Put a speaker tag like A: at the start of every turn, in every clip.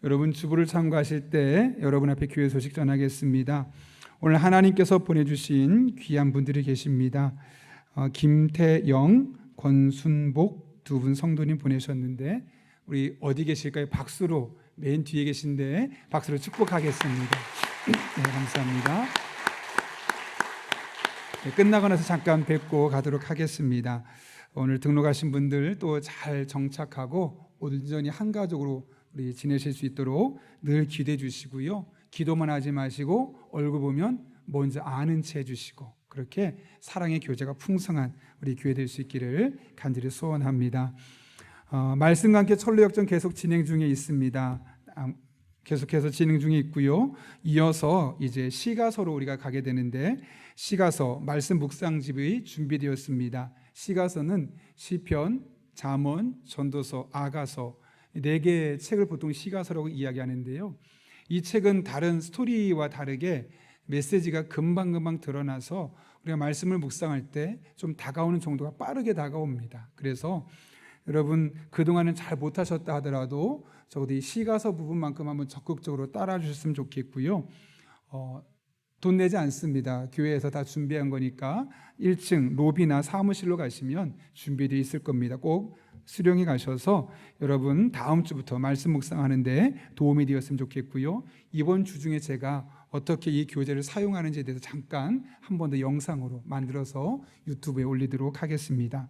A: 여러분 주부를 참고하실 때 여러분 앞에 교회 소식 전하겠습니다. 오늘 하나님께서 보내주신 귀한 분들이 계십니다. 김태영, 권순복 두 분 성도님 보내셨는데 우리 어디 계실까요? 박수로 맨 뒤에 계신데 박수로 축복하겠습니다. 네, 감사합니다. 네, 끝나고 나서 잠깐 뵙고 가도록 하겠습니다. 오늘 등록하신 분들 또 잘 정착하고 온전히 한 가족으로 우리 지내실 수 있도록 늘 기도해 주시고요. 기도만 하지 마시고 얼굴 보면 먼저 아는 채 해주시고 그렇게 사랑의 교제가 풍성한 우리 교회 될 수 있기를 간절히 소원합니다. 말씀과 함께 철로역전 계속 진행 중에 있습니다. 계속해서 진행 중에 있고요. 이어서 이제 시가서로 우리가 가게 되는데 시가서 말씀 묵상집이 준비되었습니다. 시가서는 시편, 잠언, 전도서, 아가서 4개의 책을 보통 시가서라고 이야기하는데요. 이 책은 다른 스토리와 다르게 메시지가 금방금방 드러나서 우리가 말씀을 묵상할 때 좀 다가오는 정도가 빠르게 다가옵니다. 그래서 여러분 그동안은 잘 못하셨다 하더라도 적어도 이 시가서 부분만큼 한번 적극적으로 따라 주셨으면 좋겠고요. 돈 내지 않습니다. 교회에서 다 준비한 거니까 1층 로비나 사무실로 가시면 준비되어 있을 겁니다. 꼭 수령해 가셔서 여러분 다음 주부터 말씀 묵상하는데 도움이 되었으면 좋겠고요. 이번 주 중에 제가 어떻게 이 교재를 사용하는지에 대해서 잠깐 한 번 더 영상으로 만들어서 유튜브에 올리도록 하겠습니다.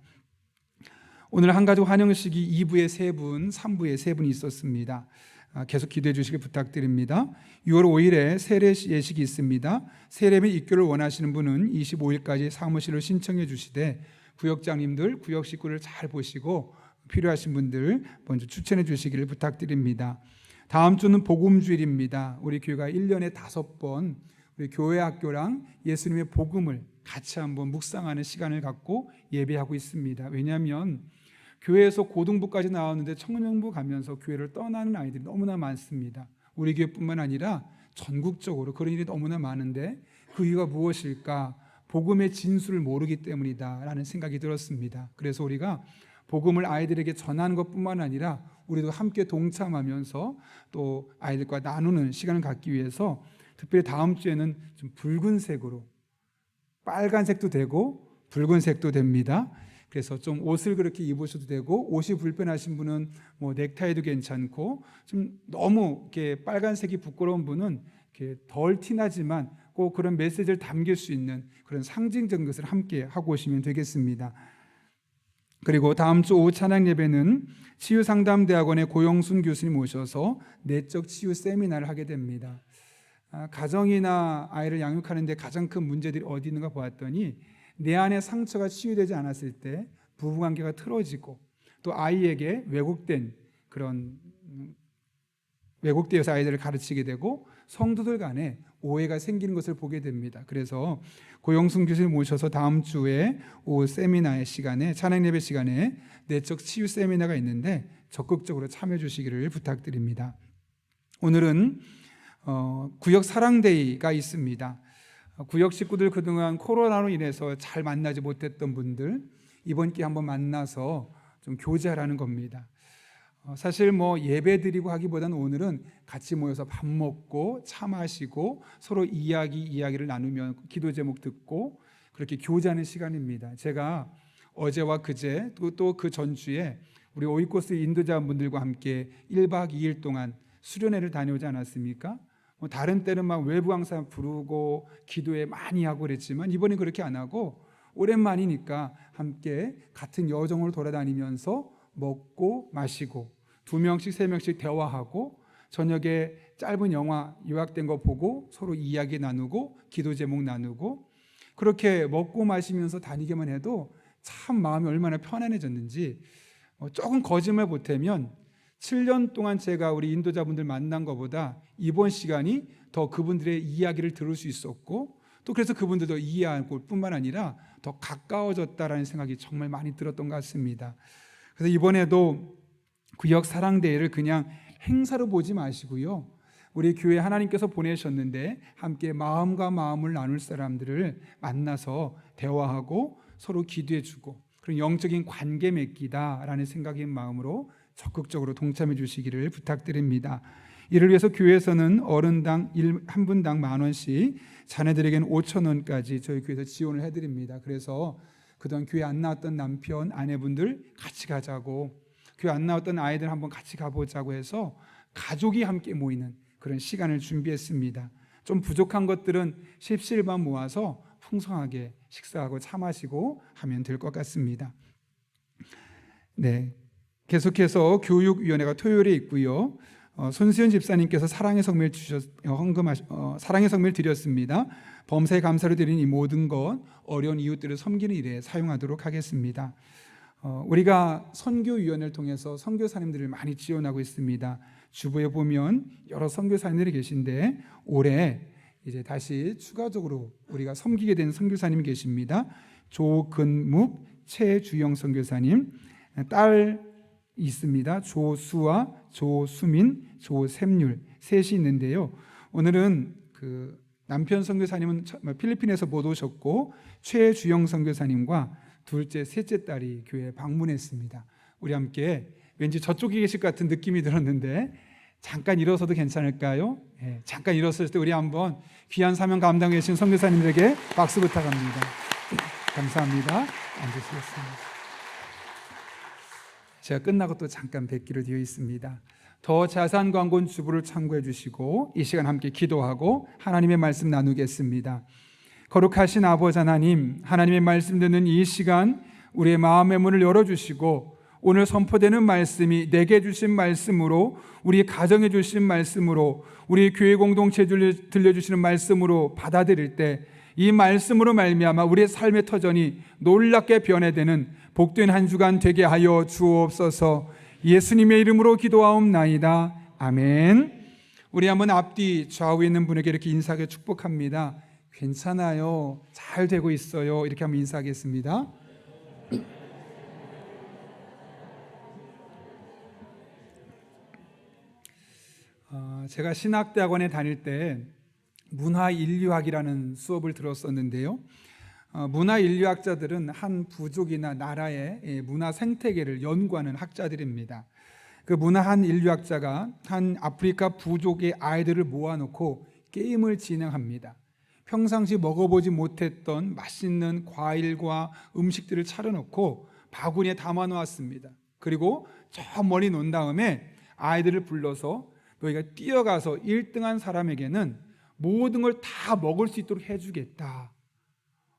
A: 오늘 한가족 환영식이 2부에 3분, 3부에 3분이 있었습니다. 계속 기도해 주시길 부탁드립니다. 6월 5일에 세례 예식이 있습니다. 세례 및 입교를 원하시는 분은 25일까지 사무실로 신청해 주시되 구역장님들, 구역 식구를 잘 보시고 필요하신 분들 먼저 추천해 주시기를 부탁드립니다. 다음 주는 복음주일입니다. 우리 교회가 1년에 5번 우리 교회 학교랑 예수님의 복음을 같이 한번 묵상하는 시간을 갖고 예배하고 있습니다. 왜냐하면 교회에서 고등부까지 나왔는데 청년부 가면서 교회를 떠나는 아이들이 너무나 많습니다. 우리 교회뿐만 아니라 전국적으로 그런 일이 너무나 많은데 그 이유가 무엇일까? 복음의 진수를 모르기 때문이다 라는 생각이 들었습니다. 그래서 우리가 복음을 아이들에게 전하는 것뿐만 아니라 우리도 함께 동참하면서 또 아이들과 나누는 시간을 갖기 위해서 특별히 다음 주에는 좀 붉은색으로, 빨간색도 되고 붉은색도 됩니다. 그래서 좀 옷을 그렇게 입으셔도 되고, 옷이 불편하신 분은 뭐 넥타이도 괜찮고, 좀 너무 이렇게 빨간색이 부끄러운 분은 이렇게 덜 티나지만 꼭 그런 메시지를 담길 수 있는 그런 상징적인 것을 함께 하고 오시면 되겠습니다. 그리고 다음 주 오후 찬양 예배는 치유상담대학원의 고영순 교수님 오셔서 내적 치유 세미나를 하게 됩니다. 가정이나 아이를 양육하는 데 가장 큰 문제들이 어디 있는가 보았더니 내 안에 상처가 치유되지 않았을 때 부부관계가 틀어지고 또 아이에게 왜곡되어서 아이들을 가르치게 되고 성도들 간에 오해가 생기는 것을 보게 됩니다. 그래서 고영순 교수님 모셔서 다음 주에 오후 세미나의 시간에 찬양 예배 시간에 내적 치유 세미나가 있는데 적극적으로 참여해 주시기를 부탁드립니다. 오늘은 구역 사랑데이가 있습니다. 구역 식구들 그동안 코로나로 인해서 잘 만나지 못했던 분들 이번 기회에 한번 만나서 좀 교제하라는 겁니다. 사실 뭐 예배 드리고 하기보다는 오늘은 같이 모여서 밥 먹고 차 마시고 서로 이야기를 나누며 기도 제목 듣고 그렇게 교제하는 시간입니다. 제가 어제와 그제 또 그 전주에 우리 오이코스 인도자분들과 함께 1박 2일 동안 수련회를 다녀오지 않았습니까? 다른 때는 막 외부 강사 부르고 기도회 많이 하고 그랬지만 이번엔 그렇게 안 하고 오랜만이니까 함께 같은 여정을 돌아다니면서 먹고 마시고 2명씩 3명씩 대화하고 저녁에 짧은 영화 요약된 거 보고 서로 이야기 나누고 기도 제목 나누고 그렇게 먹고 마시면서 다니기만 해도 참 마음이 얼마나 편안해졌는지 조금 거짓말 보태면 7년 동안 제가 우리 인도자분들 만난 것보다 이번 시간이 더 그분들의 이야기를 들을 수 있었고 또 그래서 그분들도 이해할 뿐만 아니라 더 가까워졌다라는 생각이 정말 많이 들었던 것 같습니다. 그래서 이번에도 구역 사랑대회를 그냥 행사로 보지 마시고요. 우리 교회 하나님께서 보내셨는데 함께 마음과 마음을 나눌 사람들을 만나서 대화하고 서로 기도해주고 그런 영적인 관계 맺기다라는 생각인 마음으로 적극적으로 동참해 주시기를 부탁드립니다. 이를 위해서 교회에서는 어른당 한 분당 10,000원씩, 자녀들에게는 5,000원까지 저희 교회에서 지원을 해드립니다. 그래서 그동안 교회 안 나왔던 남편, 아내분들 같이 가자고, 교회 안 나왔던 아이들 한번 같이 가보자고 해서 가족이 함께 모이는 그런 시간을 준비했습니다. 좀 부족한 것들은 십시일반 모아서 풍성하게 식사하고 차 마시고 하면 될 것 같습니다. 네, 계속해서 교육위원회가 토요일에 있고요. 손수연 집사님께서 사랑의 성밀 사랑의 성밀 드렸습니다. 범사에 감사를 드리는 이 모든 것 어려운 이웃들을 섬기는 일에 사용하도록 하겠습니다. 우리가 선교위원회를 통해서 선교사님들을 많이 지원하고 있습니다. 주부에 보면 여러 선교사님들이 계신데 올해 이제 다시 추가적으로 우리가 섬기게 된 선교사님이 계십니다. 조근묵, 최주영 선교사님, 딸 있습니다. 조수아, 조수민, 조샘률 셋이 있는데요. 오늘은 그 남편 선교사님은 필리핀에서 못 오셨고 최주영 선교사님과 둘째, 셋째 딸이 교회에 방문했습니다. 우리 함께 왠지 저쪽에 계실 것 같은 느낌이 들었는데 잠깐 일어서도 괜찮을까요? 네, 잠깐 일어섰을 때 우리 한번 귀한 사명 감당해 계신 선교사님들에게 박수 부탁합니다. 감사합니다. 앉으시겠습니다. 제가 끝나고 또 잠깐 뵙기로 되어 있습니다. 더 자세한 광고는 주부를 참고해 주시고 이 시간 함께 기도하고 하나님의 말씀 나누겠습니다. 거룩하신 아버지 하나님, 하나님의 말씀 듣는 이 시간 우리의 마음의 문을 열어주시고 오늘 선포되는 말씀이 내게 주신 말씀으로, 우리 가정에 주신 말씀으로, 우리 교회 공동체에 들려주시는 말씀으로 받아들일 때 이 말씀으로 말미암아 우리의 삶의 터전이 놀랍게 변해되는 복된 한 주간 되게 하여 주옵소서. 예수님의 이름으로 기도하옵나이다. 아멘. 우리 한번 앞뒤 좌우에 있는 분에게 이렇게 인사하게 축복합니다. 괜찮아요, 잘 되고 있어요, 이렇게 한번 인사하겠습니다. 제가 신학대학원에 다닐 때 문화인류학이라는 수업을 들었었는데요. 문화인류학자들은 한 부족이나 나라의 문화 생태계를 연구하는 학자들입니다. 그 문화인류학자가 한 아프리카 부족의 아이들을 모아놓고 게임을 진행합니다. 평상시 먹어보지 못했던 맛있는 과일과 음식들을 차려놓고 바구니에 담아놓았습니다. 그리고 저 멀리 놓은 다음에 아이들을 불러서 너희가 뛰어가서 1등한 사람에게는 모든 걸 다 먹을 수 있도록 해주겠다.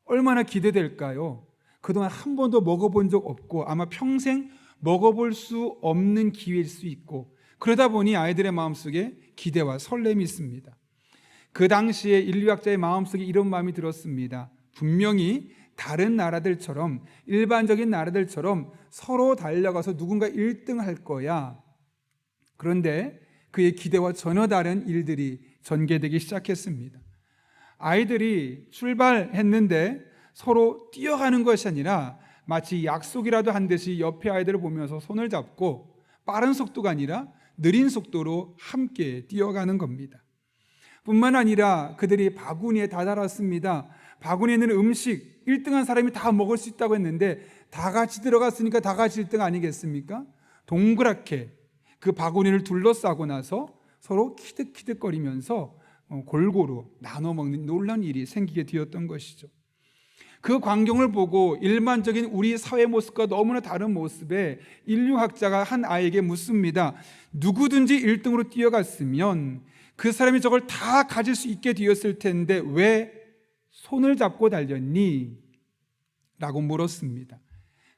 A: 얼마나 기대될까요? 그동안 한 번도 먹어본 적 없고 아마 평생 먹어볼 수 없는 기회일 수 있고, 그러다 보니 아이들의 마음속에 기대와 설렘이 있습니다. 그 당시에 인류학자의 마음속에 이런 마음이 들었습니다. 분명히 다른 나라들처럼, 일반적인 나라들처럼 서로 달려가서 누군가 1등 할 거야. 그런데 그의 기대와 전혀 다른 일들이 전개되기 시작했습니다. 아이들이 출발했는데 서로 뛰어가는 것이 아니라 마치 약속이라도 한 듯이 옆에 아이들을 보면서 손을 잡고 빠른 속도가 아니라 느린 속도로 함께 뛰어가는 겁니다. 뿐만 아니라 그들이 바구니에 다다랐습니다. 바구니에 있는 음식 1등한 사람이 다 먹을 수 있다고 했는데 다 같이 들어갔으니까 다 같이 1등 아니겠습니까? 동그랗게 그 바구니를 둘러싸고 나서 서로 키득키득거리면서 골고루 나눠 먹는 놀라운 일이 생기게 되었던 것이죠. 그 광경을 보고 일반적인 우리 사회 모습과 너무나 다른 모습에 인류학자가 한 아이에게 묻습니다. 누구든지 1등으로 뛰어갔으면 그 사람이 저걸 다 가질 수 있게 되었을 텐데 왜 손을 잡고 달렸니? 라고 물었습니다.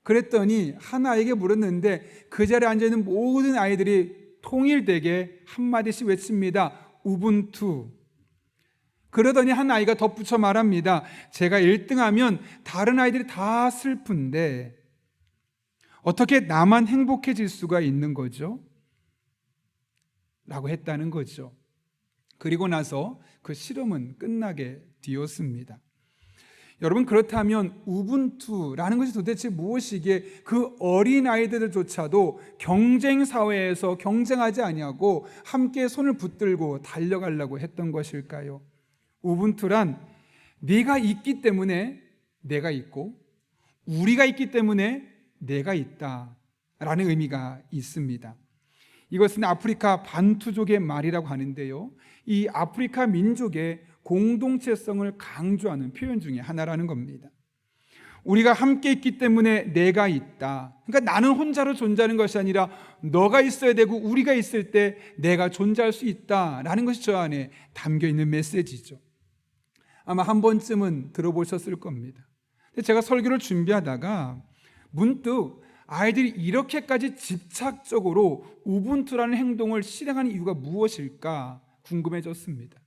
A: 그랬더니 한 아이에게 물었는데 그 자리에 앉아있는 모든 아이들이 통일되게 한마디씩 외칩니다. 우분투. 그러더니 한 아이가 덧붙여 말합니다. 제가 1등하면 다른 아이들이 다 슬픈데 어떻게 나만 행복해질 수가 있는 거죠? 라고 했다는 거죠. 그리고 나서 그 실험은 끝나게 되었습니다. 여러분, 그렇다면 우분투라는 것이 도대체 무엇이기에 그 어린 아이들조차도 경쟁 사회에서 경쟁하지 아니하고 함께 손을 붙들고 달려가려고 했던 것일까요? 우분투란 네가 있기 때문에 내가 있고 우리가 있기 때문에 내가 있다라는 의미가 있습니다. 이것은 아프리카 반투족의 말이라고 하는데요, 이 아프리카 민족의 공동체성을 강조하는 표현 중에 하나라는 겁니다. 우리가 함께 있기 때문에 내가 있다. 그러니까 나는 혼자로 존재하는 것이 아니라 너가 있어야 되고 우리가 있을 때 내가 존재할 수 있다라는 것이 저 안에 담겨 있는 메시지죠. 아마 한 번쯤은 들어보셨을 겁니다. 제가 설교를 준비하다가 문득 아이들이 이렇게까지 집착적으로 우분투라는 행동을 실행하는 이유가 무엇일까 궁금해졌습니다.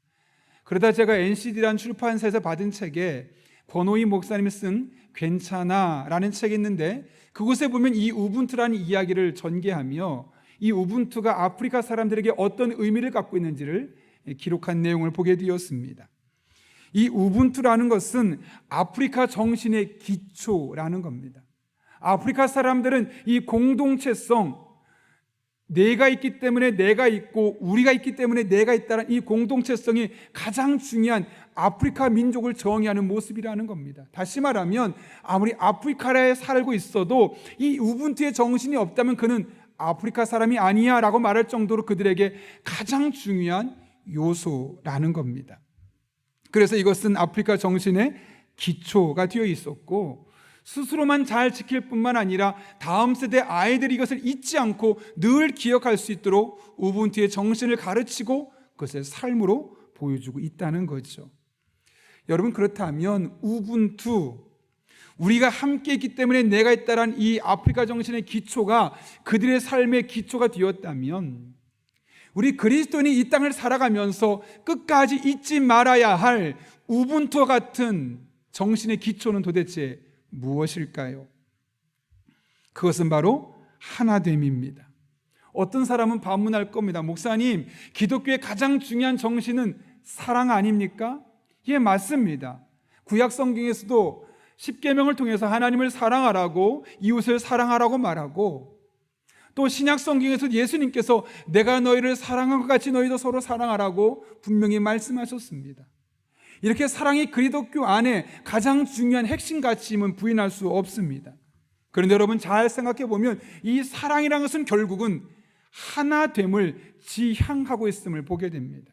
A: 그러다 제가 NCD라는 출판사에서 받은 책에 권호희 목사님이 쓴 괜찮아 라는 책이 있는데, 그곳에 보면 이 우분투라는 이야기를 전개하며 이 우분투가 아프리카 사람들에게 어떤 의미를 갖고 있는지를 기록한 내용을 보게 되었습니다. 이 우분투라는 것은 아프리카 정신의 기초라는 겁니다. 아프리카 사람들은 이 공동체성, 내가 있기 때문에 내가 있고 우리가 있기 때문에 내가 있다는 이 공동체성이 가장 중요한 아프리카 민족을 정의하는 모습이라는 겁니다. 다시 말하면 아무리 아프리카에 살고 있어도 이 우분투의 정신이 없다면 그는 아프리카 사람이 아니야 라고 말할 정도로 그들에게 가장 중요한 요소라는 겁니다. 그래서 이것은 아프리카 정신의 기초가 되어 있었고, 스스로만 잘 지킬 뿐만 아니라 다음 세대 아이들이 이것을 잊지 않고 늘 기억할 수 있도록 우분투의 정신을 가르치고 그것을 삶으로 보여주고 있다는 거죠. 여러분, 그렇다면 우분투, 우리가 함께 있기 때문에 내가 있다라는 이 아프리카 정신의 기초가 그들의 삶의 기초가 되었다면, 우리 그리스도인이 이 땅을 살아가면서 끝까지 잊지 말아야 할 우분투와 같은 정신의 기초는 도대체 무엇일까요? 그것은 바로 하나됨입니다. 어떤 사람은 반문할 겁니다. 목사님, 기독교의 가장 중요한 정신은 사랑 아닙니까? 예, 맞습니다. 구약 성경에서도 십계명을 통해서 하나님을 사랑하라고, 이웃을 사랑하라고 말하고, 또 신약 성경에서 예수님께서 내가 너희를 사랑한 것 같이 너희도 서로 사랑하라고 분명히 말씀하셨습니다. 이렇게 사랑이 기독교 안에 가장 중요한 핵심 가치임은 부인할 수 없습니다. 그런데 여러분, 잘 생각해 보면 이 사랑이라는 것은 결국은 하나됨을 지향하고 있음을 보게 됩니다.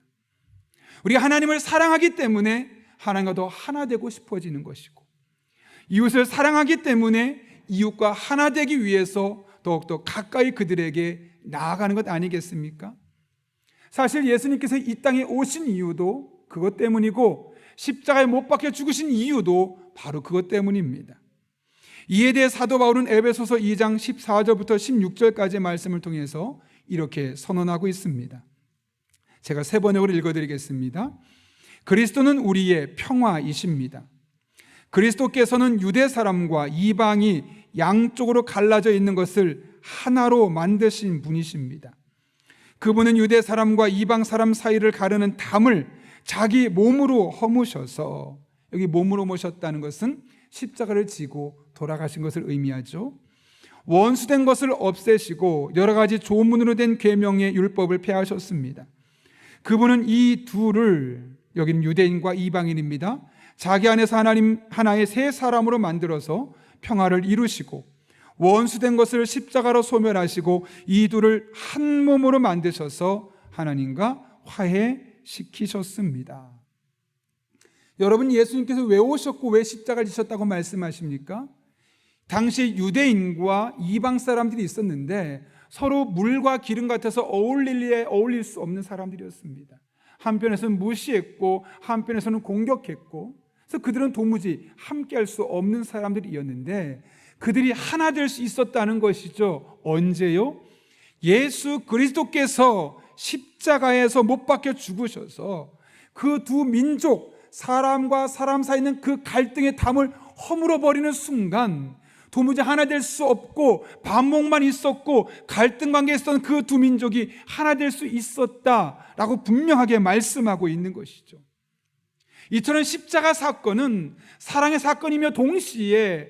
A: 우리가 하나님을 사랑하기 때문에 하나님과 더 하나 되고 싶어지는 것이고, 이웃을 사랑하기 때문에 이웃과 하나 되기 위해서 더욱더 가까이 그들에게 나아가는 것 아니겠습니까? 사실 예수님께서 이 땅에 오신 이유도 그것 때문이고, 십자가에 못 박혀 죽으신 이유도 바로 그것 때문입니다. 이에 대해 사도 바울은 에베소서 2장 14절부터 16절까지의 말씀을 통해서 이렇게 선언하고 있습니다. 제가 세 번역으로 읽어드리겠습니다. 그리스도는 우리의 평화이십니다. 그리스도께서는 유대 사람과 이방이 양쪽으로 갈라져 있는 것을 하나로 만드신 분이십니다. 그분은 유대 사람과 이방 사람 사이를 가르는 담을 자기 몸으로 허무셔서, 여기 몸으로 모셨다는 것은 십자가를 지고 돌아가신 것을 의미하죠. 원수된 것을 없애시고 여러 가지 조문으로 된 계명의 율법을 폐하셨습니다. 그분은 이 둘을, 여기는 유대인과 이방인입니다, 자기 안에서 하나님 하나의 새 사람으로 만들어서 평화를 이루시고, 원수된 것을 십자가로 소멸하시고 이 둘을 한 몸으로 만드셔서 하나님과 화해시키셨습니다. 여러분, 예수님께서 왜 오셨고 왜 십자가를 지셨다고 말씀하십니까? 당시 유대인과 이방 사람들이 있었는데 서로 물과 기름 같아서 어울릴 수 없는 사람들이었습니다. 한편에서는 무시했고 한편에서는 공격했고, 그래서 그들은 도무지 함께할 수 없는 사람들이었는데 그들이 하나 될 수 있었다는 것이죠. 언제요? 예수 그리스도께서 십자가에서 못 박혀 죽으셔서 그 두 민족, 사람과 사람 사이에 있는 그 갈등의 담을 허물어 버리는 순간 도무지 하나 될 수 없고 반목만 있었고 갈등 관계에 있었던 그 두 민족이 하나 될 수 있었다라고 분명하게 말씀하고 있는 것이죠. 이처럼 십자가 사건은 사랑의 사건이며 동시에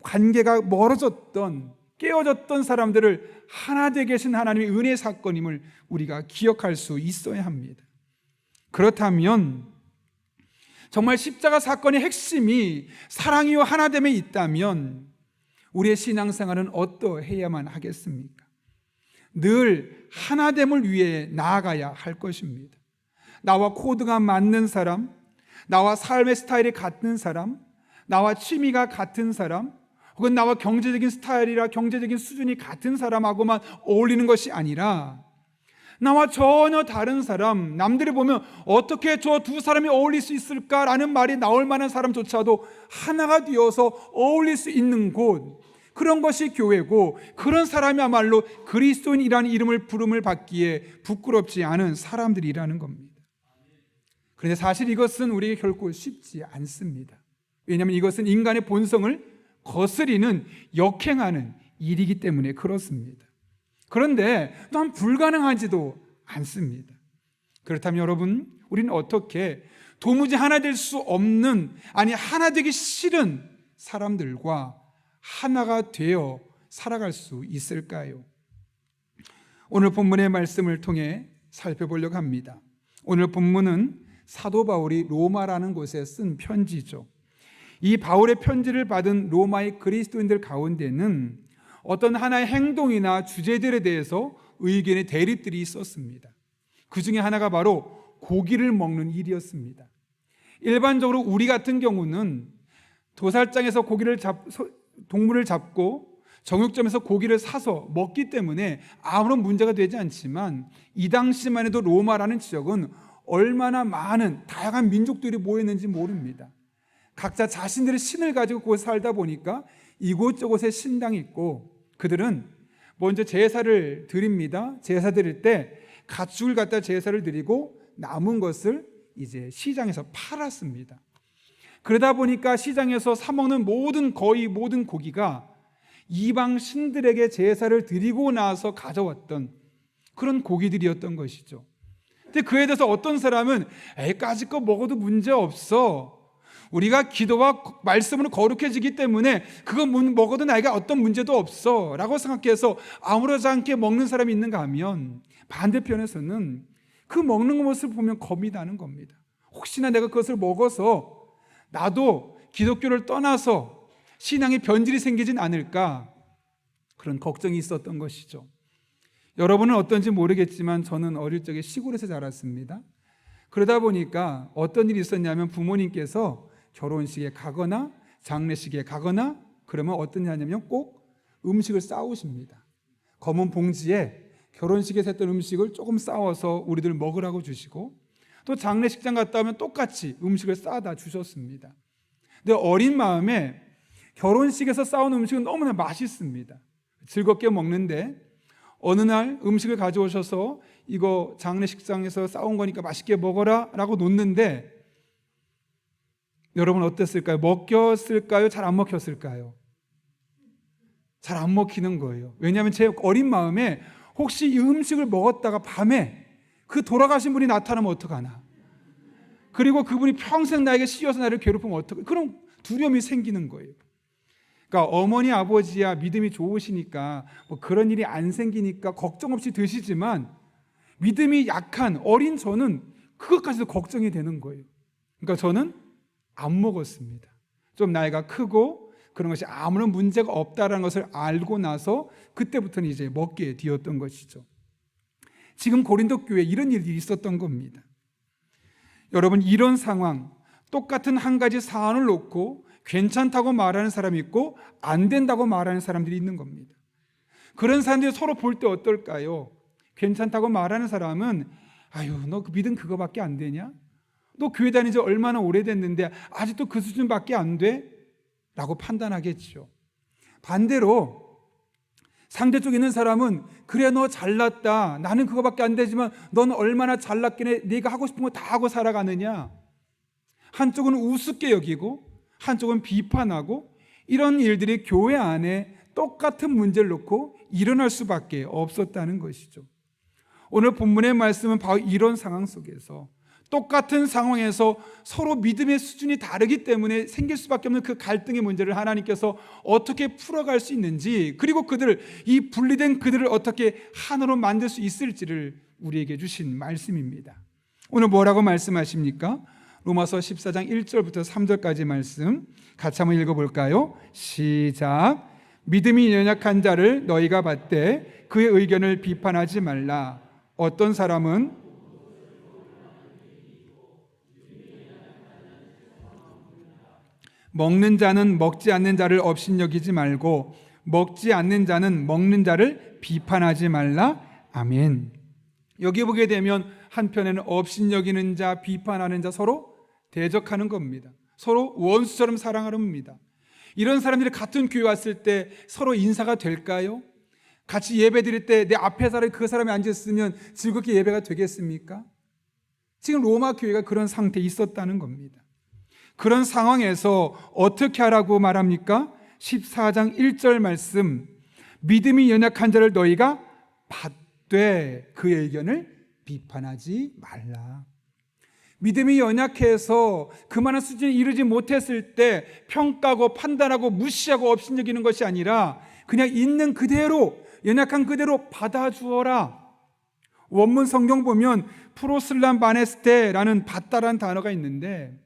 A: 관계가 멀어졌던, 깨어졌던 사람들을 하나 되게 하신 하나님의 은혜의 사건임을 우리가 기억할 수 있어야 합니다. 그렇다면 정말 십자가 사건의 핵심이 사랑이요 하나됨에 있다면 우리의 신앙생활은 어떠해야만 하겠습니까? 늘 하나됨을 위해 나아가야 할 것입니다. 나와 코드가 맞는 사람, 나와 삶의 스타일이 같은 사람, 나와 취미가 같은 사람, 혹은 나와 경제적인 스타일이라 경제적인 수준이 같은 사람하고만 어울리는 것이 아니라 나와 전혀 다른 사람, 남들이 보면 어떻게 저 두 사람이 어울릴 수 있을까라는 말이 나올 만한 사람조차도 하나가 되어서 어울릴 수 있는 곳, 그런 것이 교회고, 그런 사람이야말로 그리스도인이라는 이름을 부름을 받기에 부끄럽지 않은 사람들이라는 겁니다. 그런데 사실 이것은 우리에게 결코 쉽지 않습니다. 왜냐하면 이것은 인간의 본성을 거스리는 역행하는 일이기 때문에 그렇습니다. 그런데 또한 불가능하지도 않습니다. 그렇다면 여러분, 우리는 어떻게 도무지 하나 될 수 없는, 아니 하나 되기 싫은 사람들과 하나가 되어 살아갈 수 있을까요? 오늘 본문의 말씀을 통해 살펴보려고 합니다. 오늘 본문은 사도 바울이 로마라는 곳에 쓴 편지죠. 이 바울의 편지를 받은 로마의 그리스도인들 가운데는 어떤 하나의 행동이나 주제들에 대해서 의견의 대립들이 있었습니다. 그 중에 하나가 바로 고기를 먹는 일이었습니다. 일반적으로 우리 같은 경우는 도살장에서 동물을 잡고 정육점에서 고기를 사서 먹기 때문에 아무런 문제가 되지 않지만, 이 당시만 해도 로마라는 지역은 얼마나 많은 다양한 민족들이 모였는지 모릅니다. 각자 자신들의 신을 가지고 그곳에 살다 보니까 이곳저곳에 신당이 있고, 그들은 먼저 제사를 드립니다. 제사 드릴 때 가축을 갖다 제사를 드리고 남은 것을 이제 시장에서 팔았습니다. 그러다 보니까 시장에서 사 먹는 거의 모든 고기가 이방 신들에게 제사를 드리고 나서 가져왔던 그런 고기들이었던 것이죠. 근데 그에 대해서 어떤 사람은 까짓 거 먹어도 문제 없어, 우리가 기도와 말씀으로 거룩해지기 때문에 그거 먹어도 나에게 어떤 문제도 없어 라고 생각해서 아무렇지 않게 먹는 사람이 있는가 하면, 반대편에서는 그 먹는 것을 보면 겁이 나는 겁니다. 혹시나 내가 그것을 먹어서 나도 기독교를 떠나서 신앙의 변질이 생기진 않을까, 그런 걱정이 있었던 것이죠. 여러분은 어떤지 모르겠지만 저는 어릴 적에 시골에서 자랐습니다. 그러다 보니까 어떤 일이 있었냐면, 부모님께서 결혼식에 가거나 장례식에 가거나 그러면 어떤 일 하냐면 꼭 음식을 싸우십니다. 검은 봉지에 결혼식에서 했던 음식을 조금 싸워서 우리들 먹으라고 주시고, 또 장례식장 갔다 오면 똑같이 음식을 싸다 주셨습니다. 근데 어린 마음에 결혼식에서 싸운 음식은 너무나 맛있습니다. 즐겁게 먹는데 어느 날 음식을 가져오셔서 이거 장례식장에서 싸운 거니까 맛있게 먹어라 라고 놓는데, 여러분 어땠을까요? 먹혔을까요? 잘 안 먹혔을까요? 잘 안 먹히는 거예요. 왜냐하면 제 어린 마음에 혹시 이 음식을 먹었다가 밤에 그 돌아가신 분이 나타나면 어떡하나, 그리고 그분이 평생 나에게 씌워서 나를 괴롭히면 어떡하나, 그런 두려움이 생기는 거예요. 그러니까 어머니 아버지야 믿음이 좋으시니까 뭐 그런 일이 안 생기니까 걱정 없이 드시지만, 믿음이 약한 어린 저는 그것까지도 걱정이 되는 거예요. 그러니까 저는 안 먹었습니다. 좀 나이가 크고 그런 것이 아무런 문제가 없다라는 것을 알고 나서 그때부터는 이제 먹게 되었던 것이죠. 지금 고린도 교회에 이런 일이 있었던 겁니다. 여러분, 이런 상황, 똑같은 한 가지 사안을 놓고 괜찮다고 말하는 사람이 있고 안 된다고 말하는 사람들이 있는 겁니다. 그런 사람들이 서로 볼 때 어떨까요? 괜찮다고 말하는 사람은 아유, 너 믿음 그거밖에 안 되냐? 너 교회 다닌 지 얼마나 오래됐는데 아직도 그 수준밖에 안 돼? 라고 판단하겠죠. 반대로 상대쪽에 있는 사람은 그래, 너 잘났다, 나는 그거밖에 안 되지만 너는 얼마나 잘났긴 해, 네가 하고 싶은 거 다 하고 살아가느냐. 한쪽은 우습게 여기고 한쪽은 비판하고, 이런 일들이 교회 안에 똑같은 문제를 놓고 일어날 수밖에 없었다는 것이죠. 오늘 본문의 말씀은 바로 이런 상황 속에서, 똑같은 상황에서 서로 믿음의 수준이 다르기 때문에 생길 수밖에 없는 그 갈등의 문제를 하나님께서 어떻게 풀어갈 수 있는지, 그리고 이 분리된 그들을 어떻게 하나로 만들 수 있을지를 우리에게 주신 말씀입니다. 오늘 뭐라고 말씀하십니까? 로마서 14장 1절부터 3절까지 말씀 같이 한번 읽어볼까요? 시작. 믿음이 연약한 자를 너희가 받되 그의 의견을 비판하지 말라. 어떤 사람은 먹는 자는 먹지 않는 자를 업신여기지 말고 먹지 않는 자는 먹는 자를 비판하지 말라. 아멘. 여기 보게 되면 한편에는 업신여기는 자, 비판하는 자 서로 대적하는 겁니다. 서로 원수처럼 사랑하는 겁니다. 이런 사람들이 같은 교회 왔을 때 서로 인사가 될까요? 같이 예배 드릴 때 내 앞에 그 사람이 앉았으면 즐겁게 예배가 되겠습니까? 지금 로마 교회가 그런 상태에 있었다는 겁니다. 그런 상황에서 어떻게 하라고 말합니까? 14장 1절 말씀, 믿음이 연약한 자를 너희가 받되 그의 의견을 비판하지 말라. 믿음이 연약해서 그만한 수준에 이르지 못했을 때 평가하고 판단하고 무시하고 업신여기는 것이 아니라 그냥 있는 그대로, 연약한 그대로 받아주어라. 원문 성경 보면 프로슬람 바네스테라는 받다라는 단어가 있는데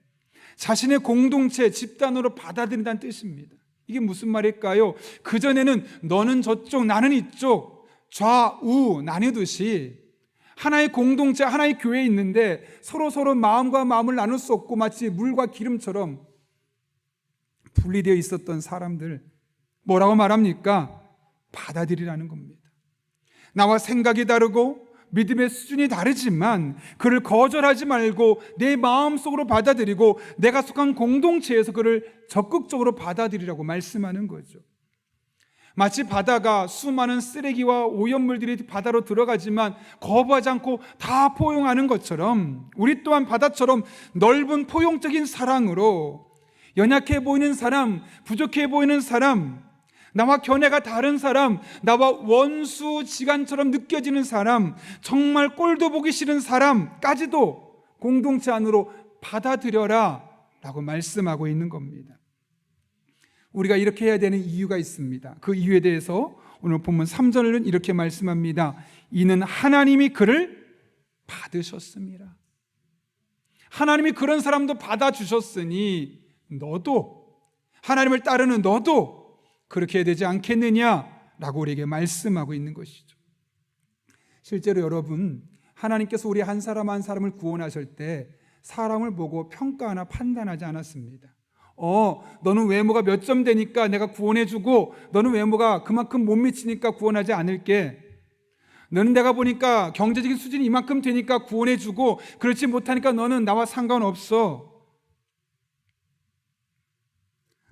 A: 자신의 공동체, 집단으로 받아들인다는 뜻입니다. 이게 무슨 말일까요? 그전에는 너는 저쪽, 나는 이쪽, 좌우 나뉘듯이 하나의 공동체, 하나의 교회에 있는데 서로 마음과 마음을 나눌 수 없고 마치 물과 기름처럼 분리되어 있었던 사람들, 뭐라고 말합니까? 받아들이라는 겁니다. 나와 생각이 다르고 믿음의 수준이 다르지만 그를 거절하지 말고 내 마음속으로 받아들이고 내가 속한 공동체에서 그를 적극적으로 받아들이라고 말씀하는 거죠. 마치 바다가 수많은 쓰레기와 오염물들이 바다로 들어가지만 거부하지 않고 다 포용하는 것처럼 우리 또한 바다처럼 넓은 포용적인 사랑으로 연약해 보이는 사람, 부족해 보이는 사람, 나와 견해가 다른 사람, 나와 원수지간처럼 느껴지는 사람, 정말 꼴도 보기 싫은 사람까지도 공동체 안으로 받아들여라 라고 말씀하고 있는 겁니다. 우리가 이렇게 해야 되는 이유가 있습니다. 그 이유에 대해서 오늘 본문 3절은 이렇게 말씀합니다. 이는 하나님이 그를 받으셨습니다. 하나님이 그런 사람도 받아주셨으니 너도, 하나님을 따르는 너도 그렇게 해야 되지 않겠느냐라고 우리에게 말씀하고 있는 것이죠. 실제로 여러분, 하나님께서 우리 한 사람 한 사람을 구원하실 때 사람을 보고 평가하나 판단하지 않았습니다. 너는 외모가 몇 점 되니까 내가 구원해주고 너는 외모가 그만큼 못 미치니까 구원하지 않을게. 너는 내가 보니까 경제적인 수준이 이만큼 되니까 구원해주고 그렇지 못하니까 너는 나와 상관없어.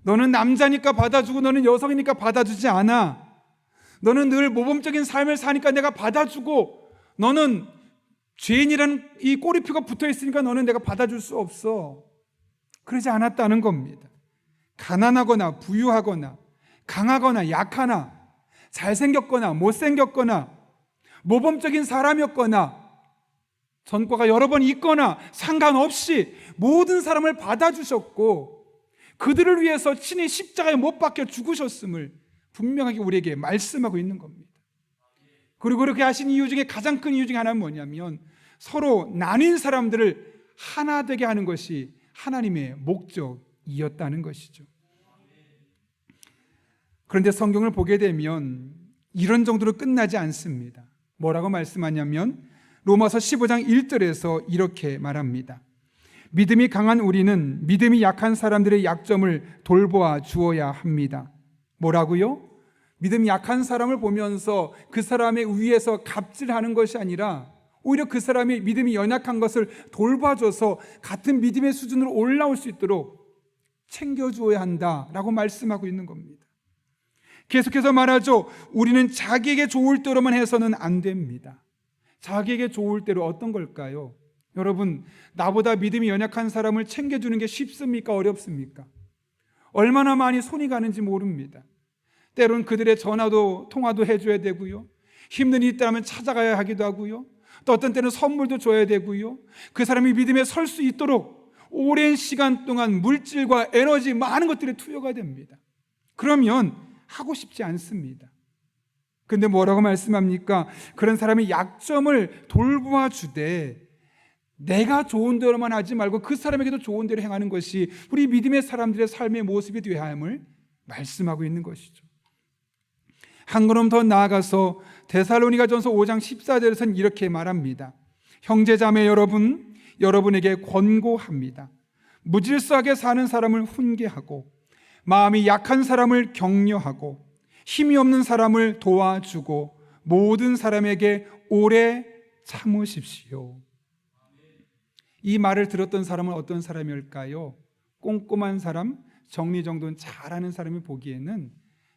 A: 너는 남자니까 받아주고 너는 여성이니까 받아주지 않아. 너는 늘 모범적인 삶을 사니까 내가 받아주고 너는 죄인이라는 이 꼬리표가 붙어있으니까 너는 내가 받아줄 수 없어. 그러지 않았다는 겁니다. 가난하거나 부유하거나 강하거나 약하나 잘생겼거나 못생겼거나 모범적인 사람이었거나 전과가 여러 번 있거나 상관없이 모든 사람을 받아주셨고 그들을 위해서 친히 십자가에 못 박혀 죽으셨음을 분명하게 우리에게 말씀하고 있는 겁니다. 그리고 그렇게 하신 이유 중에 가장 큰 이유 중에 하나는 뭐냐면 서로 나뉜 사람들을 하나 되게 하는 것이 하나님의 목적이었다는 것이죠. 그런데 성경을 보게 되면 이런 정도로 끝나지 않습니다. 뭐라고 말씀하냐면 로마서 15장 1절에서 이렇게 말합니다. 믿음이 강한 우리는 믿음이 약한 사람들의 약점을 돌보아 주어야 합니다. 뭐라고요? 믿음이 약한 사람을 보면서 그 사람의 위에서 갑질하는 것이 아니라 오히려 그 사람이 믿음이 연약한 것을 돌봐줘서 같은 믿음의 수준으로 올라올 수 있도록 챙겨주어야 한다라고 말씀하고 있는 겁니다. 계속해서 말하죠. 우리는 자기에게 좋을 대로만 해서는 안 됩니다. 자기에게 좋을 대로 어떤 걸까요? 여러분, 나보다 믿음이 연약한 사람을 챙겨주는 게 쉽습니까? 어렵습니까? 얼마나 많이 손이 가는지 모릅니다. 때로는 그들의 전화도 통화도 해줘야 되고요. 힘든 일이 있다면 찾아가야 하기도 하고요. 또 어떤 때는 선물도 줘야 되고요. 그 사람이 믿음에 설 수 있도록 오랜 시간 동안 물질과 에너지 많은 것들이 투여가 됩니다. 그러면 하고 싶지 않습니다. 근데 뭐라고 말씀합니까? 그런 사람이 약점을 돌보아 주되 내가 좋은 대로만 하지 말고 그 사람에게도 좋은 대로 행하는 것이 우리 믿음의 사람들의 삶의 모습이 되어야 함을 말씀하고 있는 것이죠. 한 걸음 더 나아가서 데살로니가전서 5장 14절에서는 이렇게 말합니다. 형제자매 여러분, 여러분에게 권고합니다. 무질서하게 사는 사람을 훈계하고 마음이 약한 사람을 격려하고 힘이 없는 사람을 도와주고 모든 사람에게 오래 참으십시오. 이 말을 들었던 사람은 어떤 사람일까요? 꼼꼼한 사람, 정리정돈 잘하는 사람이 보기에는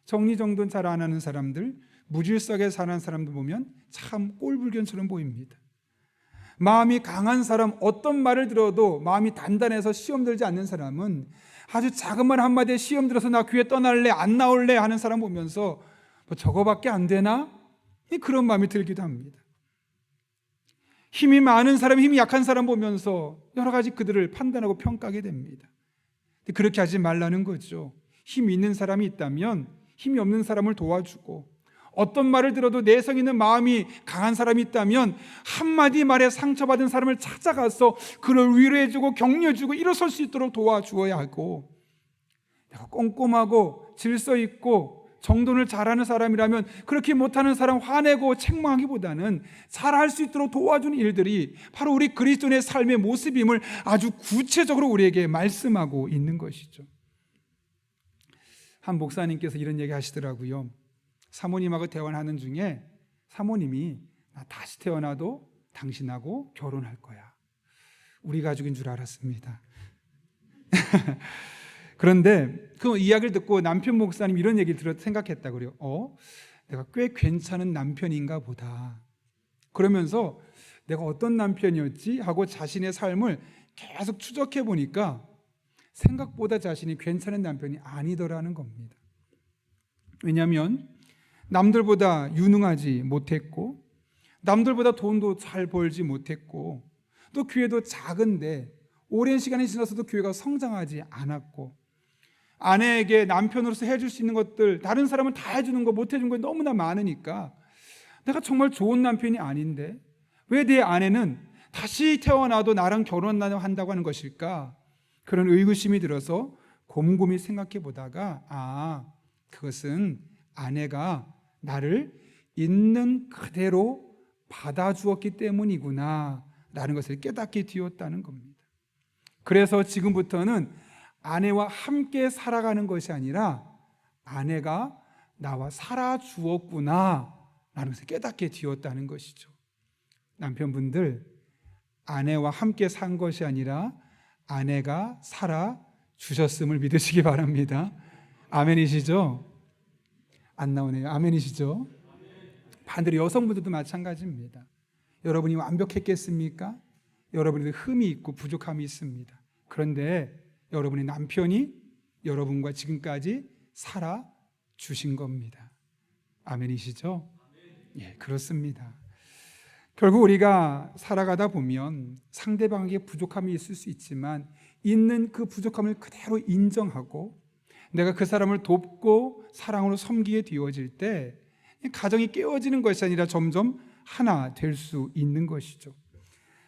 A: 정리정돈 잘 안 하는 사람들, 무질서하게 사는 사람들 보면 참 꼴불견처럼 보입니다. 마음이 강한 사람, 어떤 말을 들어도 마음이 단단해서 시험 들지 않는 사람은 아주 작은 말 한마디에 시험 들어서 나 교회 떠날래, 안 나올래 하는 사람 보면서 뭐 저거밖에 안 되나? 그런 마음이 들기도 합니다. 힘이 많은 사람, 힘이 약한 사람 보면서 여러 가지 그들을 판단하고 평가하게 됩니다. 그렇게 하지 말라는 거죠. 힘이 있는 사람이 있다면 힘이 없는 사람을 도와주고, 어떤 말을 들어도 내성 있는 마음이 강한 사람이 있다면 한마디 말에 상처받은 사람을 찾아가서 그를 위로해주고 격려해주고 일어설 수 있도록 도와주어야 하고, 내가 꼼꼼하고 질서 있고 정돈을 잘하는 사람이라면 그렇게 못하는 사람 화내고 책망하기보다는 잘할 수 있도록 도와주는 일들이 바로 우리 그리스도인의 삶의 모습임을 아주 구체적으로 우리에게 말씀하고 있는 것이죠. 한 목사님께서 이런 얘기 하시더라고요. 사모님하고 대화하는 중에 사모님이 나 다시 태어나도 당신하고 결혼할 거야. 우리 가족인 줄 알았습니다. 그런데 그 이야기를 듣고 남편 목사님 이런 얘기를 들어 생각했다 그래요. 내가 꽤 괜찮은 남편인가 보다. 그러면서 내가 어떤 남편이었지 하고 자신의 삶을 계속 추적해 보니까 생각보다 자신이 괜찮은 남편이 아니더라는 겁니다. 왜냐하면 남들보다 유능하지 못했고, 남들보다 돈도 잘 벌지 못했고, 또 교회도 작은데 오랜 시간이 지나서도 교회가 성장하지 않았고, 아내에게 남편으로서 해줄 수 있는 것들 다른 사람은 다 해주는 거 못 해준 거 너무나 많으니까 내가 정말 좋은 남편이 아닌데 왜 내 아내는 다시 태어나도 나랑 결혼한다고 하는 것일까? 그런 의구심이 들어서 곰곰이 생각해 보다가 그것은 아내가 나를 있는 그대로 받아주었기 때문이구나 라는 것을 깨닫게 되었다는 겁니다. 그래서 지금부터는 아내와 함께 살아가는 것이 아니라 아내가 나와 살아주었구나 라는 것을 깨닫게 되었다는 것이죠. 남편분들, 아내와 함께 산 것이 아니라 아내가 살아주셨음을 믿으시기 바랍니다. 아멘이시죠? 안 나오네요. 아멘이시죠? 반대로 여성분들도 마찬가지입니다. 여러분이 완벽했겠습니까? 여러분에도 흠이 있고 부족함이 있습니다. 그런데 여러분의 남편이 여러분과 지금까지 살아주신 겁니다. 아멘이시죠? 예, 그렇습니다. 결국 우리가 살아가다 보면 상대방에게 부족함이 있을 수 있지만 있는 그 부족함을 그대로 인정하고 내가 그 사람을 돕고 사랑으로 섬기게 되어질 때 가정이 깨어지는 것이 아니라 점점 하나 될 수 있는 것이죠.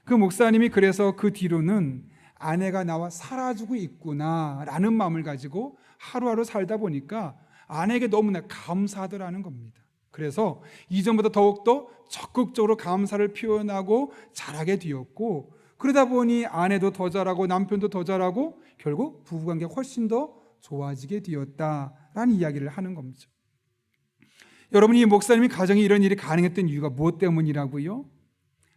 A: 그 목사님이 그래서 그 뒤로는 아내가 나와 살아주고 있구나 라는 마음을 가지고 하루하루 살다 보니까 아내에게 너무나 감사하더라는 겁니다. 그래서 이전보다 더욱더 적극적으로 감사를 표현하고 잘하게 되었고, 그러다 보니 아내도 더 잘하고 남편도 더 잘하고 결국 부부관계가 훨씬 더 좋아지게 되었다라는 이야기를 하는 겁니다. 여러분이 목사님이 가정에 이런 일이 가능했던 이유가 무엇 때문이라고요?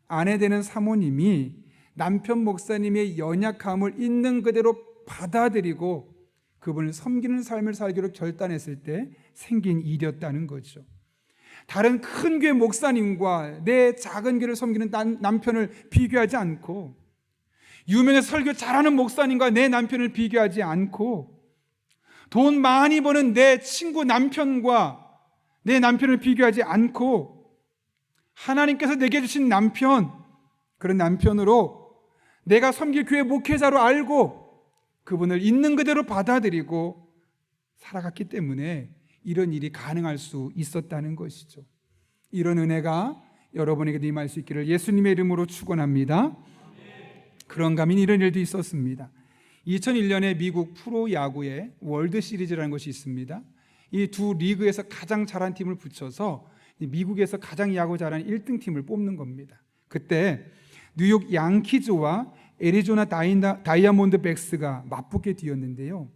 A: 아내 되는 사모님이 남편 목사님의 연약함을 있는 그대로 받아들이고 그분을 섬기는 삶을 살기로 결단했을 때 생긴 일이었다는 거죠. 다른 큰 교회 목사님과 내 작은 교회를 섬기는 남편을 비교하지 않고, 유명해서 설교 잘하는 목사님과 내 남편을 비교하지 않고, 돈 많이 버는 내 친구 남편과 내 남편을 비교하지 않고, 하나님께서 내게 주신 남편, 그런 남편으로 내가 섬길 교회 목회자로 알고 그분을 있는 그대로 받아들이고 살아갔기 때문에 이런 일이 가능할 수 있었다는 것이죠. 이런 은혜가 여러분에게도 임할 수 있기를 예수님의 이름으로 축원합니다. 그런가 하면 이런 일도 있었습니다. 2001년에 미국 프로야구에 월드 시리즈라는 것이 있습니다. 이 두 리그에서 가장 잘한 팀을 붙여서 미국에서 가장 야구 잘하는 1등 팀을 뽑는 겁니다. 그때 뉴욕 양키즈와 애리조나 다이아몬드백스가 맞붙게 뛰었는데요.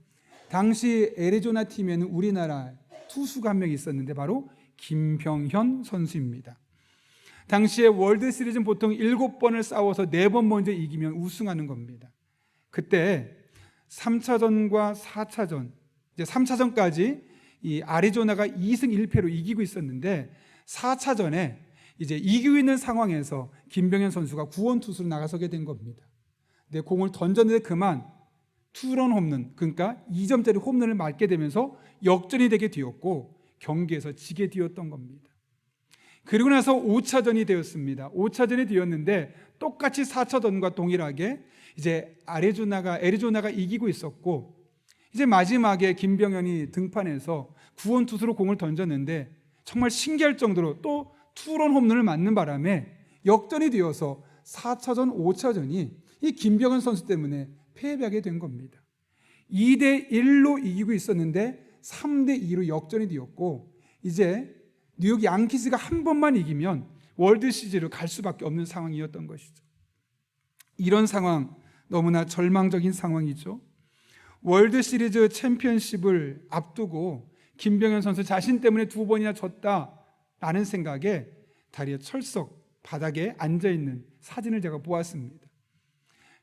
A: 당시 애리조나 팀에는 우리나라 투수가 한 명 있었는데 바로 김병현 선수입니다. 당시에 월드 시리즈는 보통 7번을 싸워서 4번 먼저 이기면 우승하는 겁니다. 그때 3차전과 4차전, 이제 3차전까지 이 아리조나가 2승 1패로 이기고 있었는데 4차전에 이제 이기고 있는 상황에서 김병현 선수가 구원 투수로 나가서게 된 겁니다. 근데 공을 던졌는데 그만 투런 홈런, 그러니까 2점짜리 홈런을 맞게 되면서 역전이 되게 되었고 경기에서 지게 되었던 겁니다. 그리고 나서 5차전이 되었습니다. 5차전이 되었는데 똑같이 4차전과 동일하게 이제 애리조나가 이기고 있었고 이제 마지막에 김병현이 등판해서 구원 투수로 공을 던졌는데 정말 신기할 정도로 또 투런 홈런을 맞는 바람에 역전이 되어서 4차전, 5차전이 이 김병현 선수 때문에 패배하게 된 겁니다. 2대1로 이기고 있었는데 3대2로 역전이 되었고 이제 뉴욕 양키즈가 한 번만 이기면 월드 시리즈로 갈 수밖에 없는 상황이었던 것이죠. 이런 상황 너무나 절망적인 상황이죠. 월드 시리즈 챔피언십을 앞두고 김병현 선수 자신 때문에 2번이나 졌다라는 생각에 다리에 철썩 바닥에 앉아있는 사진을 제가 보았습니다.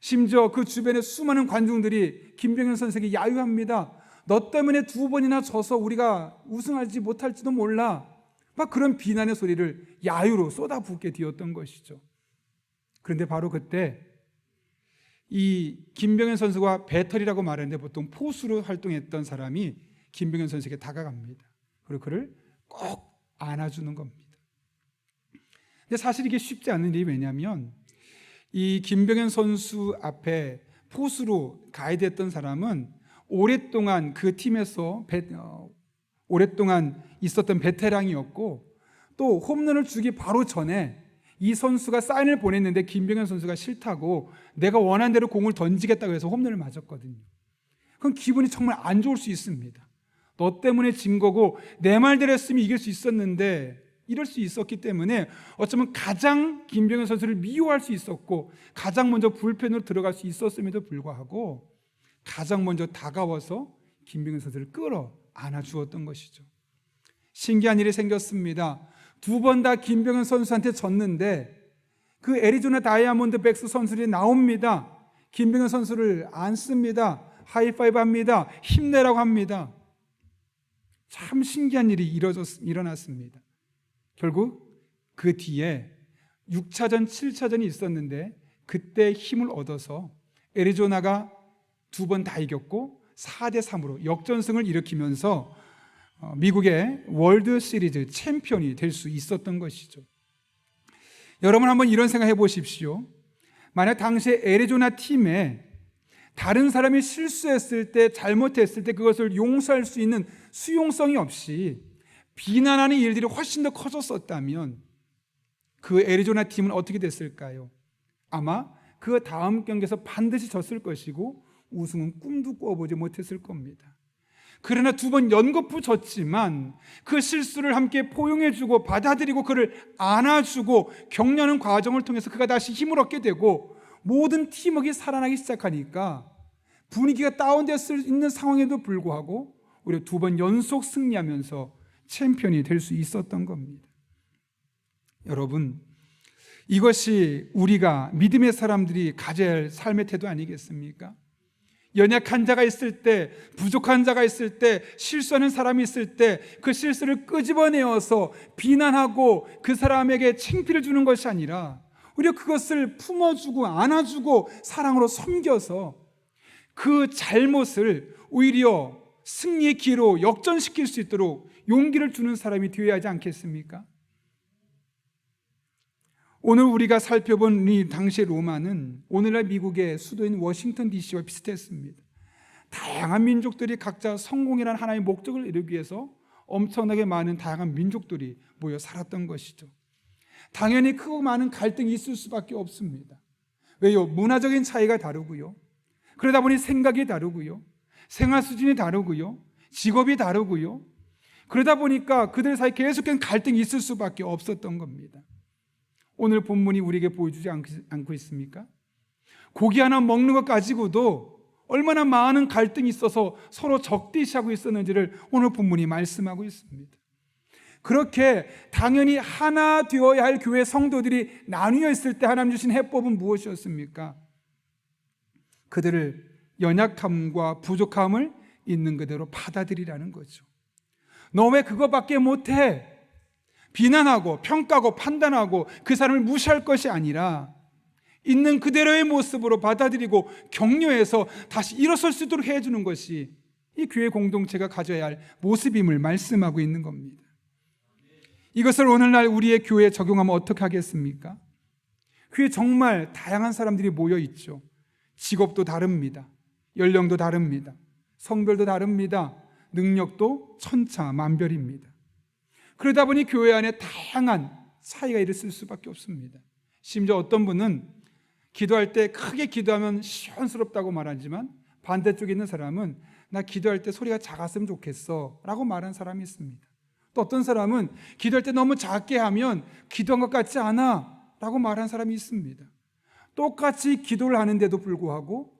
A: 심지어 그 주변에 수많은 관중들이 김병현 선수에게 야유합니다. 너 때문에 2번이나 져서 우리가 우승하지 못할지도 몰라. 막 그런 비난의 소리를 야유로 쏟아붓게 되었던 것이죠. 그런데 바로 그때 이 김병현 선수가 배터리라고 말하는데 보통 포수로 활동했던 사람이 김병현 선수에게 다가갑니다. 그리고 그를 꼭 안아주는 겁니다. 근데 사실 이게 쉽지 않은 일이 왜냐하면 이 김병현 선수 앞에 포수로 가이드했던 사람은 오랫동안 그 팀에서 오랫동안 있었던 베테랑이었고 또 홈런을 주기 바로 전에 이 선수가 사인을 보냈는데 김병현 선수가 싫다고 내가 원하는 대로 공을 던지겠다고 해서 홈런을 맞았거든요. 그럼 기분이 정말 안 좋을 수 있습니다. 너 때문에 진 거고 내 말대로 했으면 이길 수 있었는데 이럴 수 있었기 때문에 어쩌면 가장 김병현 선수를 미워할 수 있었고 가장 먼저 불펜으로 들어갈 수 있었음에도 불구하고 가장 먼저 다가와서 김병현 선수를 끌어 안아주었던 것이죠. 신기한 일이 생겼습니다. 2번 다 김병현 선수한테 졌는데 그 애리조나 다이아몬드백스 선수들이 나옵니다. 김병현 선수를 안습니다. 하이파이브 합니다. 힘내라고 합니다. 참 신기한 일이 일어났습니다. 결국 그 뒤에 6차전, 7차전이 있었는데 그때 힘을 얻어서 애리조나가 2번 다 이겼고 4대3으로 역전승을 일으키면서 미국의 월드 시리즈 챔피언이 될 수 있었던 것이죠. 여러분 한번 이런 생각 해보십시오. 만약 당시에 애리조나 팀에 다른 사람이 실수했을 때, 잘못했을 때 그것을 용서할 수 있는 수용성이 없이 비난하는 일들이 훨씬 더 커졌었다면 그 애리조나 팀은 어떻게 됐을까요? 아마 그 다음 경기에서 반드시 졌을 것이고 우승은 꿈도 꿔보지 못했을 겁니다. 그러나 2번 연거푸 졌지만 그 실수를 함께 포용해주고 받아들이고 그를 안아주고 격려하는 과정을 통해서 그가 다시 힘을 얻게 되고 모든 팀워크가 살아나기 시작하니까 분위기가 다운될 수 있는 상황에도 불구하고 우리가 2번 연속 승리하면서 챔피언이 될 수 있었던 겁니다. 여러분, 이것이 우리가 믿음의 사람들이 가져야 할 삶의 태도 아니겠습니까? 연약한 자가 있을 때, 부족한 자가 있을 때, 실수하는 사람이 있을 때 그 실수를 끄집어내어서 비난하고 그 사람에게 창피를 주는 것이 아니라 우리가 그것을 품어주고 안아주고 사랑으로 섬겨서 그 잘못을 오히려 승리의 기로 역전시킬 수 있도록 용기를 주는 사람이 되어야 하지 않겠습니까? 오늘 우리가 살펴본 이 당시의 로마는 오늘날 미국의 수도인 워싱턴 DC와 비슷했습니다. 다양한 민족들이 각자 성공이라는 하나의 목적을 이루기 위해서 엄청나게 많은 다양한 민족들이 모여 살았던 것이죠. 당연히 크고 많은 갈등이 있을 수밖에 없습니다. 왜요? 문화적인 차이가 다르고요. 그러다 보니 생각이 다르고요. 생활 수준이 다르고요. 직업이 다르고요. 그러다 보니까 그들 사이에 계속해서 갈등이 있을 수밖에 없었던 겁니다. 오늘 본문이 우리에게 보여주지 않고 있습니까? 고기 하나 먹는 것 가지고도 얼마나 많은 갈등이 있어서 서로 적대시하고 있었는지를 오늘 본문이 말씀하고 있습니다. 그렇게 당연히 하나 되어야 할 교회 성도들이 나뉘어 있을 때 하나님 주신 해법은 무엇이었습니까? 그들을 연약함과 부족함을 있는 그대로 받아들이라는 거죠. 너 왜 그거밖에 못해? 비난하고 평가하고 판단하고 그 사람을 무시할 것이 아니라 있는 그대로의 모습으로 받아들이고 격려해서 다시 일어설 수 있도록 해주는 것이 이 교회 공동체가 가져야 할 모습임을 말씀하고 있는 겁니다. 이것을 오늘날 우리의 교회에 적용하면 어떻게 하겠습니까? 교회에 정말 다양한 사람들이 모여 있죠. 직업도 다릅니다. 연령도 다릅니다. 성별도 다릅니다. 능력도 천차만별입니다. 그러다 보니 교회 안에 다양한 차이가 있을 수밖에 없습니다. 심지어 어떤 분은 기도할 때 크게 기도하면 시원스럽다고 말하지만 반대쪽에 있는 사람은 나 기도할 때 소리가 작았으면 좋겠어 라고 말하는 사람이 있습니다. 또 어떤 사람은 기도할 때 너무 작게 하면 기도한 것 같지 않아 라고 말하는 사람이 있습니다. 똑같이 기도를 하는데도 불구하고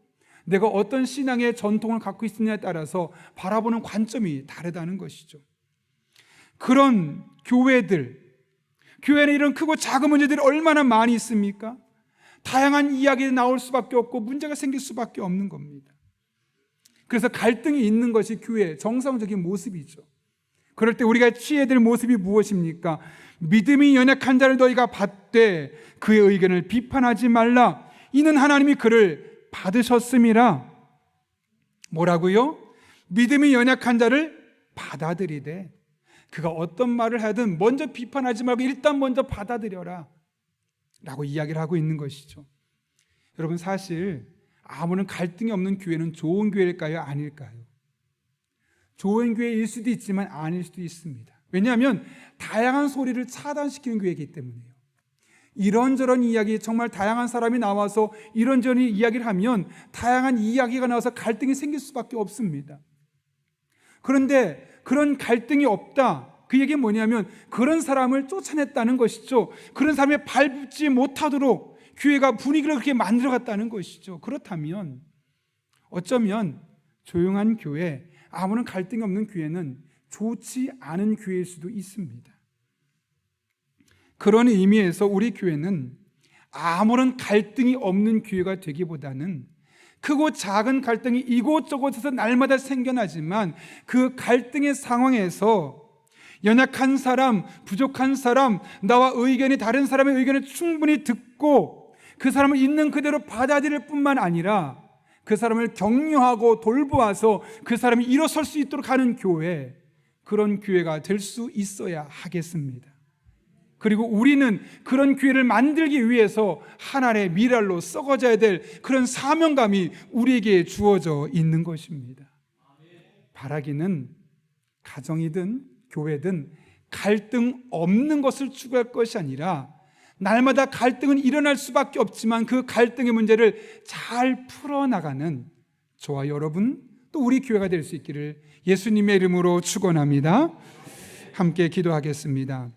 A: 내가 어떤 신앙의 전통을 갖고 있느냐에 따라서 바라보는 관점이 다르다는 것이죠. 그런 교회 안에 이런 크고 작은 문제들이 얼마나 많이 있습니까? 다양한 이야기가 나올 수밖에 없고 문제가 생길 수밖에 없는 겁니다. 그래서 갈등이 있는 것이 교회의 정상적인 모습이죠. 그럴 때 우리가 취해야 될 모습이 무엇입니까? 믿음이 연약한 자를 너희가 받되 그의 의견을 비판하지 말라. 이는 하나님이 그를 받으셨음이라. 뭐라고요? 믿음이 연약한 자를 받아들이되 그가 어떤 말을 하든 먼저 비판하지 말고 일단 먼저 받아들여라 라고 이야기를 하고 있는 것이죠. 여러분, 사실 아무런 갈등이 없는 교회는 좋은 교회일까요? 아닐까요? 좋은 교회일 수도 있지만 아닐 수도 있습니다. 왜냐하면 다양한 소리를 차단시키는 교회이기 때문이에요. 이런저런 이야기, 정말 다양한 사람이 나와서 이런저런 이야기를 하면 다양한 이야기가 나와서 갈등이 생길 수밖에 없습니다. 그런데 그런 갈등이 없다, 그 얘기는 뭐냐면 그런 사람을 쫓아냈다는 것이죠. 그런 사람이 발붙지 못하도록 교회가 분위기를 그렇게 만들어갔다는 것이죠. 그렇다면 어쩌면 조용한 교회, 아무런 갈등이 없는 교회는 좋지 않은 교회일 수도 있습니다. 그런 의미에서 우리 교회는 아무런 갈등이 없는 교회가 되기보다는 크고 작은 갈등이 이곳저곳에서 날마다 생겨나지만 그 갈등의 상황에서 연약한 사람, 부족한 사람, 나와 의견이 다른 사람의 의견을 충분히 듣고 그 사람을 있는 그대로 받아들일 뿐만 아니라 그 사람을 격려하고 돌보아서 그 사람이 일어설 수 있도록 하는 교회, 그런 교회가 될 수 있어야 하겠습니다. 그리고 우리는 그런 교회를 만들기 위해서 하나의 미랄로 썩어져야 될 그런 사명감이 우리에게 주어져 있는 것입니다. 바라기는 가정이든 교회든 갈등 없는 것을 추구할 것이 아니라 날마다 갈등은 일어날 수밖에 없지만 그 갈등의 문제를 잘 풀어나가는 저와 여러분, 또 우리 교회가 될 수 있기를 예수님의 이름으로 축원합니다. 함께 기도하겠습니다.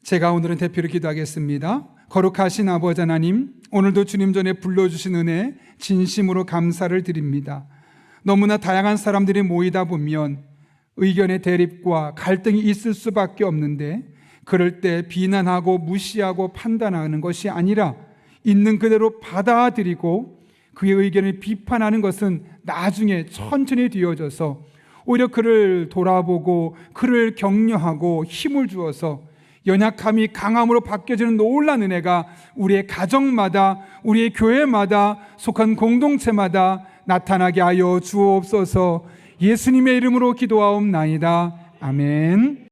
A: 제가 오늘은 대표로 기도하겠습니다. 거룩하신 아버지 하나님, 오늘도 주님 전에 불러주신 은혜 진심으로 감사를 드립니다. 너무나 다양한 사람들이 모이다 보면 의견의 대립과 갈등이 있을 수밖에 없는데 그럴 때 비난하고 무시하고 판단하는 것이 아니라 있는 그대로 받아들이고 그의 의견을 비판하는 것은 나중에 천천히 되어져서 오히려 그를 돌아보고 그를 격려하고 힘을 주어서 연약함이 강함으로 바뀌어지는 놀라운 은혜가 우리의 가정마다, 우리의 교회마다, 속한 공동체마다 나타나게 하여 주옵소서. 예수님의 이름으로 기도하옵나이다. 아멘.